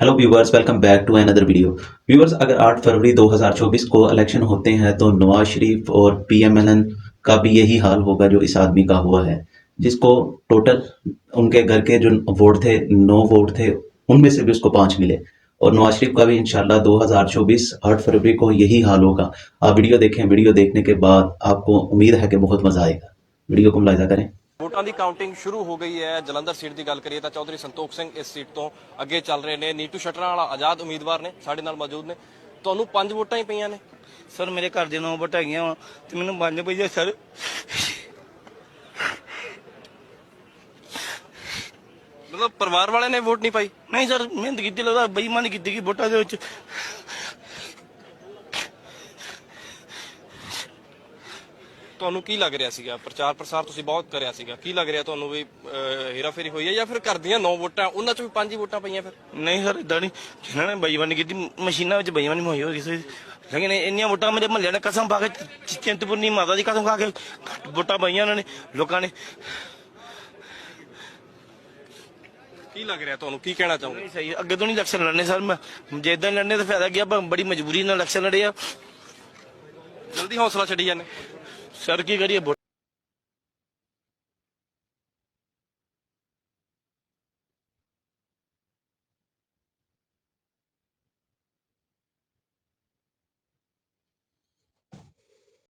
Hello viewers, welcome back to another video. Viewers, अगर 8 फरवरी 2024 को election होते हैं तो नवाज शरीफ और पीएमएलएन का भी यही हाल होगा जो इस आदमी का हुआ है, जिसको टोटल उनके घर के जो वोट थे 9 वोट थे, उनमें से भी उसको 5 मिले। और नवाज शरीफ का भी इंशाल्लाह 2024 8 फरवरी को यही हाल होगा। आप वीडियो देखें, वीडियो देखने के बाद आपको उम्मीद है कि बहुत मजा आएगा। वीडियो को मुलाहिजा करें। ਵੋਟਾਂ ਦੀ ਕਾਊਂਟਿੰਗ ਸ਼ੁਰੂ ਹੋ ਗਈ ਹੈ। ਜਲੰਧਰ ਸੀਟ ਦੀ ਗੱਲ ਕਰੀਏ ਤਾਂ ਚੌਧਰੀ ਸੰਤੋਖ ਸਿੰਘ ਇਸ ਸੀਟ ਤੋਂ ਅੱਗੇ ਚੱਲ ਰਹੇ ਨੇ। ਨੀਟੂ ਸ਼ਟਰਾਂ ਵਾਲਾ ਆਜ਼ਾਦ ਉਮੀਦਵਾਰ ਨੇ ਸਾਡੇ ਨਾਲ ਮੌਜੂਦ ਨੇ। ਤੁਹਾਨੂੰ 5 ਵੋਟਾਂ ਹੀ ਪਈਆਂ ਨੇ ਸਰ? ਮੇਰੇ ਘਰ ਦੇ 9 ਵੋਟਾਂ ਹੈਗੀਆਂ ਵਾ ਤੇ ਮੈਨੂੰ 5 ਪਈਆਂ ਸਰ। ਮਤਲਬ ਪਰਿਵਾਰ ਵਾਲਿਆਂ ਨੇ ਵੋਟ ਨਹੀਂ ਪਾਈ? ਨਹੀਂ ਸਰ, ਮਿਹਨਤ ਕੀਤੀ, ਲੱਗਦਾ ਬੇਈਮਾਨੀ ਕੀਤੀ ਗਈ ਵੋਟਾਂ ਦੇ ਵਿੱਚ। ਤੁਹਾਨੂੰ ਕੀ ਲੱਗ ਰਿਹਾ ਸੀਗਾ? ਪ੍ਰਚਾਰ ਪ੍ਰਸਾਰ ਤੁਸੀਂ ਬਹੁਤ ਕਰਿਆ ਸੀਗਾ, ਕੀ ਲੱਗ ਰਿਹਾ ਤੁਹਾਨੂੰ ਵੀ ਹੇਰਾਫੇਰੀ ਹੋਈ ਹੈ ਜਾਂ ਫਿਰ ਘਰ ਦੀਆਂ 9 ਵੋਟਾਂ ਉਹਨਾਂ ਚੋਂ ਵੀ 5 ਹੀ ਵੋਟਾਂ ਪਈਆਂ? ਫਿਰ ਨਹੀਂ ਸਰ, ਇਦਾਂ ਨਹੀਂ। ਜਿਨ੍ਹਾਂ ਨੇ ਬੇਈਮਾਨੀ ਕੀਤੀ, ਮਸ਼ੀਨਾਂ ਵਿੱਚ ਬੇਈਮਾਨੀ ਹੋਈ ਹੋਈ ਕਿਸੇ ਦੀ। ਲੇਕਿਨ ਇੰਨੀਆਂ ਵੋਟਾਂ ਮੇਰੇ ਮਹੱਲੇ ਨੇ ਕਸਮ ਪਾ ਕੇ, ਚਿੰਤਪੁਰਨੀ ਮਾਤਾ ਦੀ ਕਸਮ ਖਾ ਕੇ ਵੋਟਾਂ ਪਾਈਆਂ ਉਹਨਾਂ ਨੇ, ਲੋਕਾਂ ਨੇ। ਕੀ ਲੱਗ ਰਿਹਾ ਤੁਹਾਨੂੰ? ਕੀ ਕਹਿਣਾ ਚਾਹੋਗੇ? ਸਹੀ, ਅੱਗੇ ਤੋਂ ਨਹੀਂ ਇਲੈਕਸ਼ਨ ਲੜਨੇ ਸਰ। ਮੈਂ ਜੇ ਇਦਾਂ ਲੜਨੇ ਤਾਂ ਫਾਇਦਾ ਕੀ ਆ? ਬੜੀ ਮਜਬੂਰੀ ਨਾਲ ਇਲੈਕਸ਼ਨ ਲੜੇ ਆ। ਜਲਦੀ ਹੌਸਲਾ ਛੱਡੀ ਜਾਂਦੇ ਸਰ, ਕੀ ਕਰੀਏ?